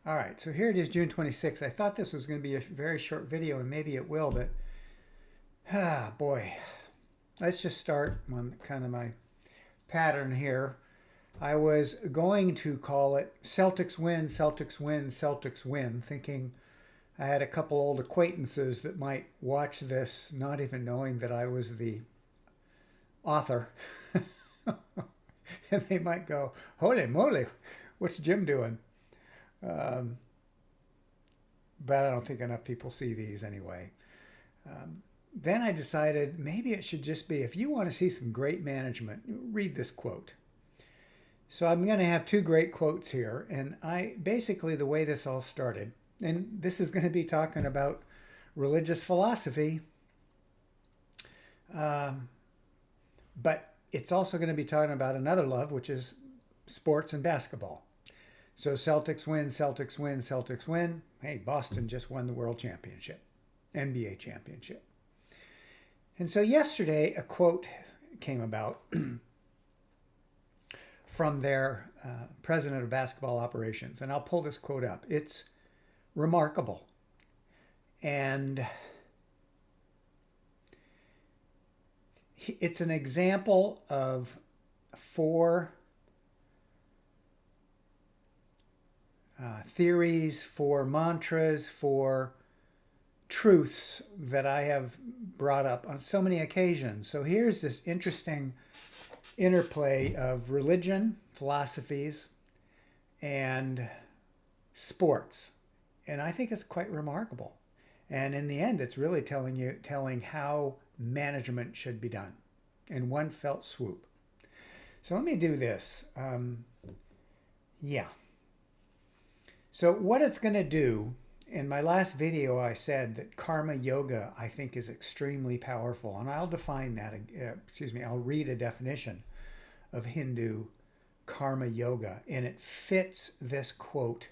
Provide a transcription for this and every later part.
All right, so here it is, June 26th. I thought this was going to be a very short video, and maybe it will, but boy, let's just start on kind of my pattern here. I was going to call it Celtics win, Celtics win, Celtics win, thinking I had a couple old acquaintances that might watch this, not even knowing that I was the author. And they might go, holy moly, what's Jim doing? Um, but I don't think enough people see these anyway. Then I decided maybe it should just be, if you want to see some great management, read this quote. So I'm going to have two great quotes here. And basically the way this all started, and this is going to be talking about religious philosophy, but it's also going to be talking about another love, which is sports and basketball. So Celtics win, Celtics win, Celtics win. Hey, Boston just won the world championship, NBA championship. And so yesterday, a quote came about from their president of basketball operations. And I'll pull this quote up. It's remarkable. And it's an example of four theories, for mantras, for truths that I have brought up on so many occasions. So here's this interesting interplay of religion, philosophies, and sports. And I think it's quite remarkable. And in the end, it's really telling how management should be done in one felt swoop. So let me do this. Yeah. So what it's going to do, in my last video I said that karma yoga I think is extremely powerful, and I'll define that, I'll read a definition of Hindu karma yoga, and it fits this quote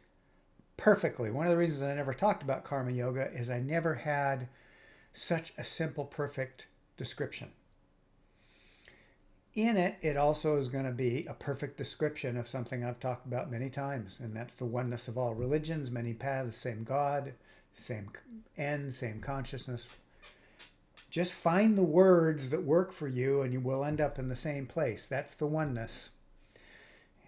perfectly. One of the reasons I never talked about karma yoga is I never had such a simple, perfect description. In it, it also is going to be a perfect description of something I've talked about many times, and that's the oneness of all religions, many paths, same God, same end, same consciousness. Just find the words that work for you and you will end up in the same place. That's the oneness.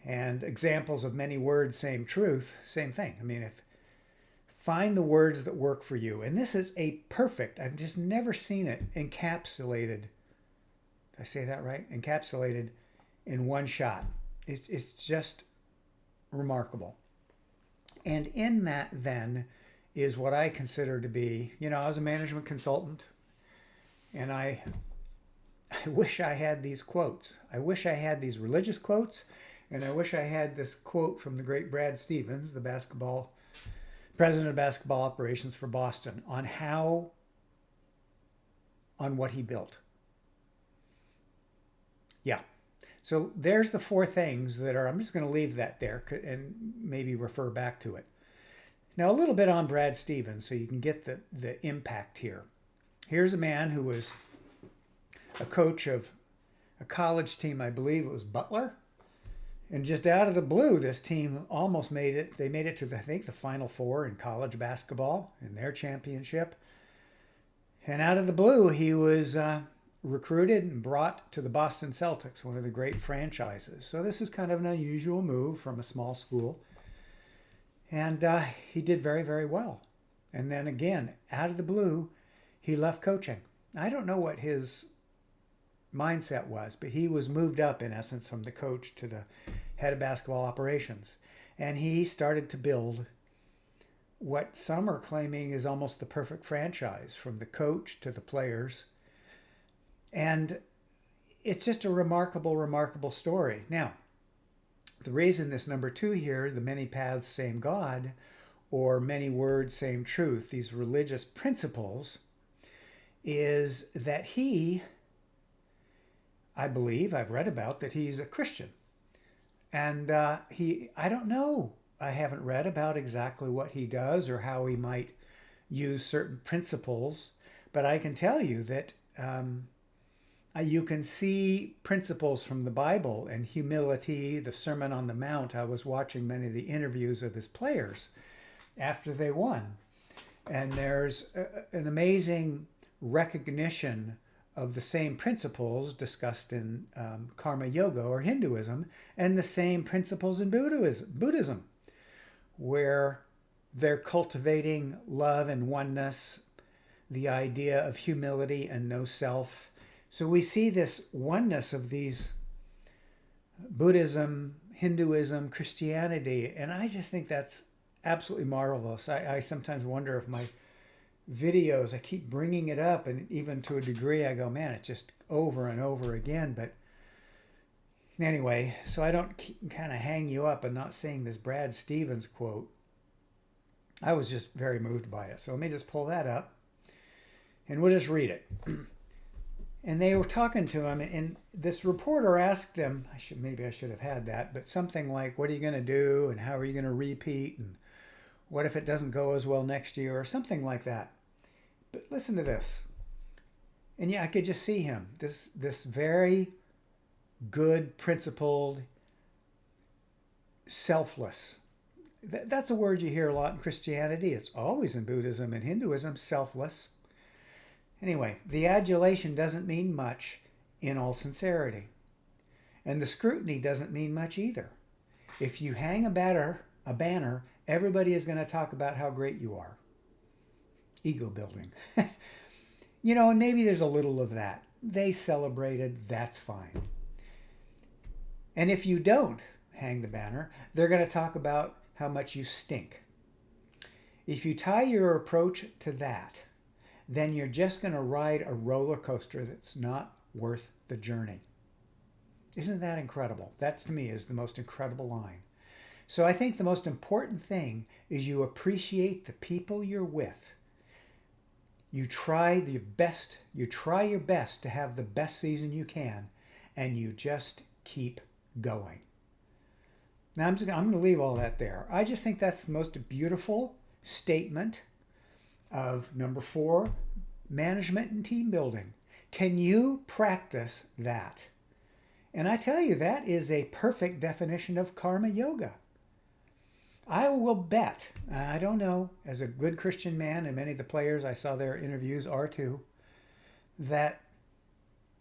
And examples of many words, same truth, same thing. I mean, find the words that work for you. And this is a perfect, I've just never seen it encapsulated. Did I say that right? Encapsulated in one shot. It's just remarkable. And in that then is what I consider to be, I was a management consultant, and I wish I had these quotes. I wish I had these religious quotes, and I wish I had this quote from the great Brad Stevens, the president of basketball operations for Boston, on what he built. Yeah. So there's the four things that are, I'm just going to leave that there and maybe refer back to it. Now, a little bit on Brad Stevens so you can get the impact here. Here's a man who was a coach of a college team, I believe it was Butler. And just out of the blue, this team almost made it. They made it to, I think, the Final Four in college basketball in their championship. And out of the blue, he was recruited and brought to the Boston Celtics, one of the great franchises. So this is kind of an unusual move from a small school. And he did very, very well. And then again, out of the blue, he left coaching. I don't know what his mindset was, but he was moved up, in essence, from the coach to the head of basketball operations. And he started to build what some are claiming is almost the perfect franchise, from the coach to the players. And it's just a remarkable, remarkable story. Now, the reason this number 2 here, the many paths, same God, or many words, same truth, these religious principles, is that I believe, I've read about that he's a Christian. And I don't know. I haven't read about exactly what he does or how he might use certain principles. But I can tell you that you can see principles from the Bible and humility, the Sermon on the Mount. I was watching many of the interviews of his players. after they won. And there's an amazing recognition of the same principles discussed in karma yoga or Hinduism, and the same principles in Buddhism, where they're cultivating love and oneness, the idea of humility and no self. So we see this oneness of these Buddhism, Hinduism, Christianity, and I just think that's absolutely marvelous. I sometimes wonder if my videos, I keep bringing it up, and even to a degree I go, man, it's just over and over again. But anyway, so I don't kind of hang you up and not seeing this Brad Stevens quote. I was just very moved by it. So let me just pull that up and we'll just read it. And they were talking to him, and this reporter asked him, maybe I should have had that, but something like, what are you going to do, and how are you going to repeat, and what if it doesn't go as well next year, or something like that. But listen to this. And yeah, I could just see him, this very good, principled, selfless. That's a word you hear a lot in Christianity. It's always in Buddhism and Hinduism, selfless. Anyway, the adulation doesn't mean much in all sincerity. And the scrutiny doesn't mean much either. If you hang a banner, everybody is going to talk about how great you are. Ego building. And maybe there's a little of that. They celebrated, that's fine. And if you don't hang the banner, they're going to talk about how much you stink. If you tie your approach to that, then you're just going to ride a roller coaster that's not worth the journey. Isn't that incredible? That, to me, is the most incredible line. So I think the most important thing is you appreciate the people you're with. You try your best to have the best season you can, and you just keep going. Now, I'm going to leave all that there. I just think that's the most beautiful statement of number 4, management and team building. Can you practice that? And I tell you, that is a perfect definition of karma yoga. I will bet, I don't know, as a good Christian man, and many of the players I saw their interviews are too, that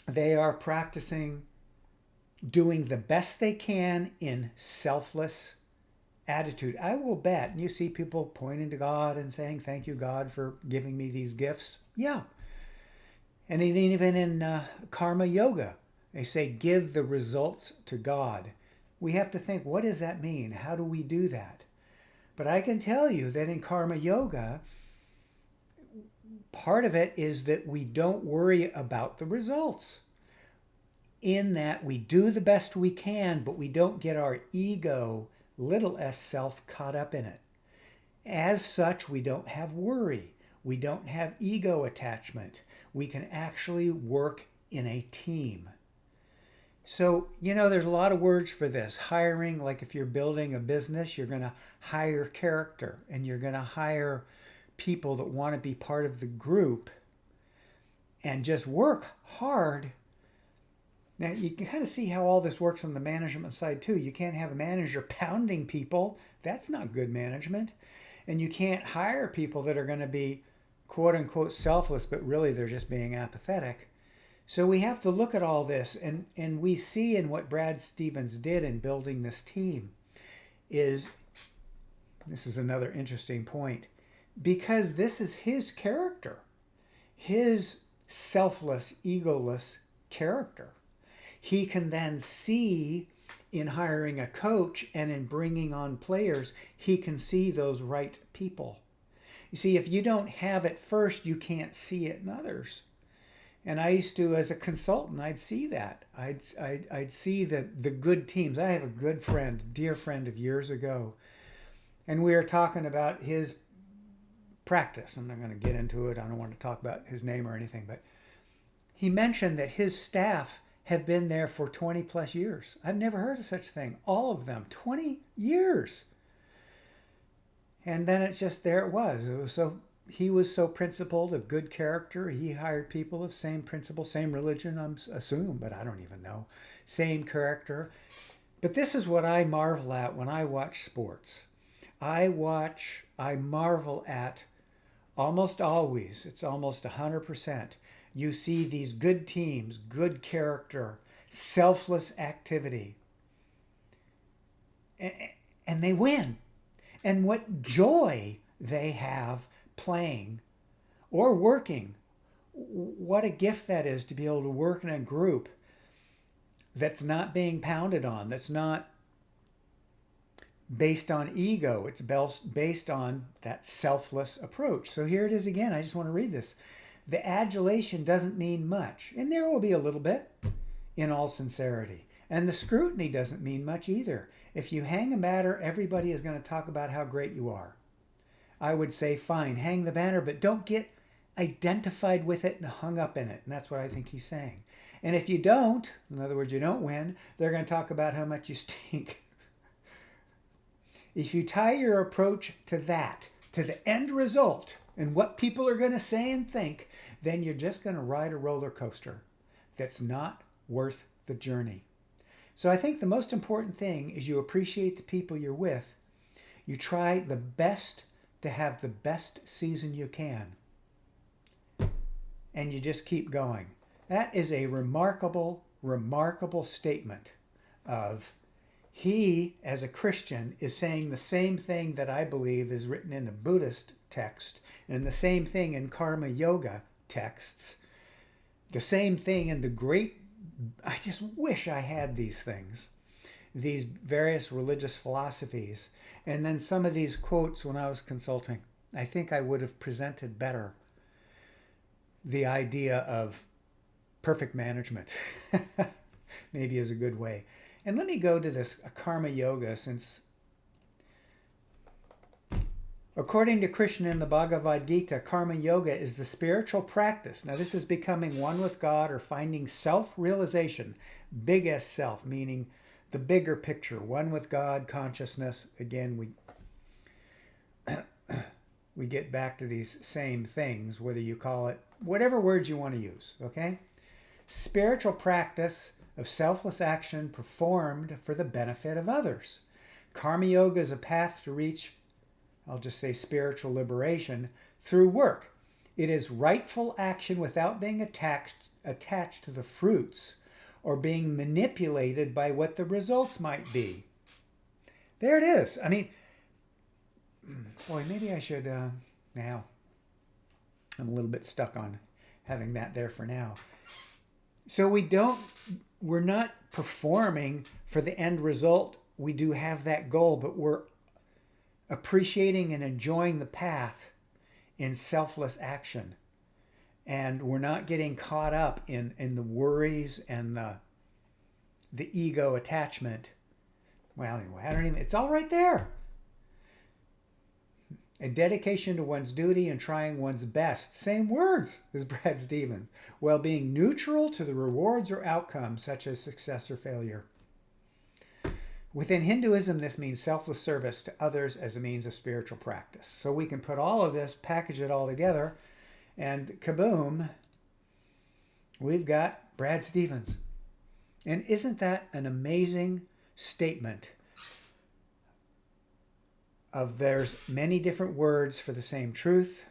they are practicing doing the best they can in selfless attitude. I will bet, and you see people pointing to God and saying, thank you, God, for giving me these gifts. Yeah. And even in karma yoga, they say, give the results to God. We have to think, what does that mean? How do we do that? But I can tell you that in karma yoga, part of it is that we don't worry about the results. In that we do the best we can, but we don't get our ego, little s self, caught up in it. As such, we don't have worry. We don't have ego attachment. We can actually work in a team. So, there's a lot of words for this. Hiring, like if you're building a business, you're going to hire character, and you're going to hire people that want to be part of the group and just work hard. Now, you can kind of see how all this works on the management side, too. You can't have a manager pounding people. That's not good management. And you can't hire people that are going to be, quote unquote, selfless, but really they're just being apathetic. So we have to look at all this, and we see in what Brad Stevens did in building this team this is another interesting point, because this is his character, his selfless, egoless character. He can then see in hiring a coach and in bringing on players, he can see those right people. You see, if you don't have it first, you can't see it in others. And I used to, as a consultant, I'd see that. I'd see the good teams. I have a good friend, dear friend of years ago, and we were talking about his practice. I'm not going to get into it. I don't want to talk about his name or anything, but he mentioned that his staff have been there for 20 plus years. I've never heard of such a thing. All of them, 20 years. And then there it was. He was so principled, of good character. He hired people of same principle, same religion, I'm assume, but I don't even know. Same character. But this is what I marvel at when I watch sports. I marvel at almost always, it's almost 100%. You see these good teams, good character, selfless activity, and they win. And what joy they have playing or working. What a gift that is to be able to work in a group that's not being pounded on, that's not based on ego. It's based on that selfless approach. So here it is again. I just want to read this. The adulation doesn't mean much, and there will be a little bit in all sincerity. And the scrutiny doesn't mean much either. If you hang a banner, everybody is going to talk about how great you are. I would say, fine, hang the banner, but don't get identified with it and hung up in it. And that's what I think he's saying. And if you don't, in other words, you don't win, they're going to talk about how much you stink. If you tie your approach to that, to the end result, and what people are going to say and think, then you're just going to ride a roller coaster that's not worth the journey. So I think the most important thing is you appreciate the people you're with. You try the best to have the best season you can. And you just keep going. That is a remarkable, remarkable statement of he, as a Christian, is saying the same thing that I believe is written in a Buddhist text, and the same thing in Karma Yoga texts, the same thing in the great, I just wish I had these things, these various religious philosophies, and then some of these quotes when I was consulting. I think I would have presented better the idea of perfect management, maybe is a good way. And let me go to this Karma Yoga, since according to Krishna in the Bhagavad Gita, Karma Yoga is the spiritual practice. Now this is becoming one with God or finding self-realization, big S self, meaning the bigger picture, one with God, consciousness. Again, we get back to these same things, whether you call it, whatever words you want to use, okay? Spiritual practice of selfless action performed for the benefit of others. Karma Yoga is a path to reach, I'll just say, spiritual liberation through work. It is rightful action without being attached to the fruits or being manipulated by what the results might be. There it is. I mean, boy, maybe I should, now, I'm a little bit stuck on having that there for now. So we're not performing for the end result. We do have that goal, but we're appreciating and enjoying the path in selfless action. And we're not getting caught up in the worries and the ego attachment. Well, anyway, it's all right there. A dedication to one's duty and trying one's best. Same words as Brad Stevens. While being neutral to the rewards or outcomes, such as success or failure. Within Hinduism, this means selfless service to others as a means of spiritual practice. So we can put all of this, package it all together, and kaboom, we've got Brad Stevens. And isn't that an amazing statement of there's many different words for the same truth,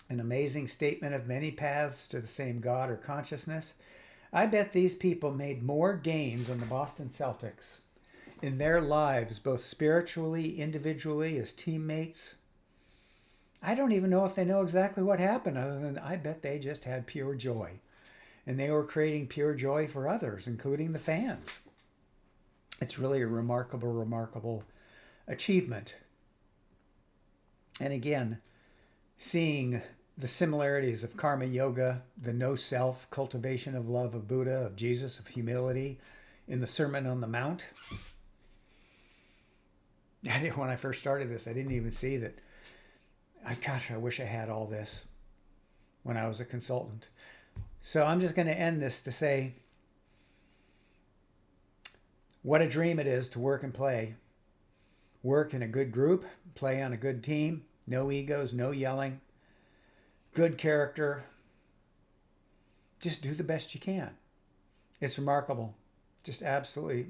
an amazing statement of many paths to the same God or consciousness? I bet these people made more gains on the Boston Celtics in their lives, both spiritually, individually, as teammates. I don't even know if they know exactly what happened, other than I bet they just had pure joy. And they were creating pure joy for others, including the fans. It's really a remarkable, remarkable achievement. And again, seeing the similarities of Karma Yoga, the no self, cultivation of love of Buddha, of Jesus, of humility in the Sermon on the Mount. When I first started this, I didn't even see that. I wish I had all this when I was a consultant. So I'm just going to end this to say, what a dream it is to work and play. Work in a good group, play on a good team, no egos, no yelling, good character. Just do the best you can. It's remarkable. Just absolutely.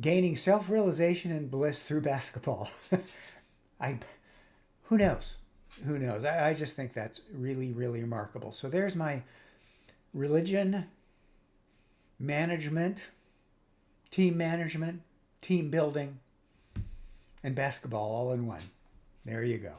gaining self-realization and bliss through basketball. I, who knows? Who knows? I just think that's really, really remarkable. So there's my religion, management, team building, and basketball all in one. There you go.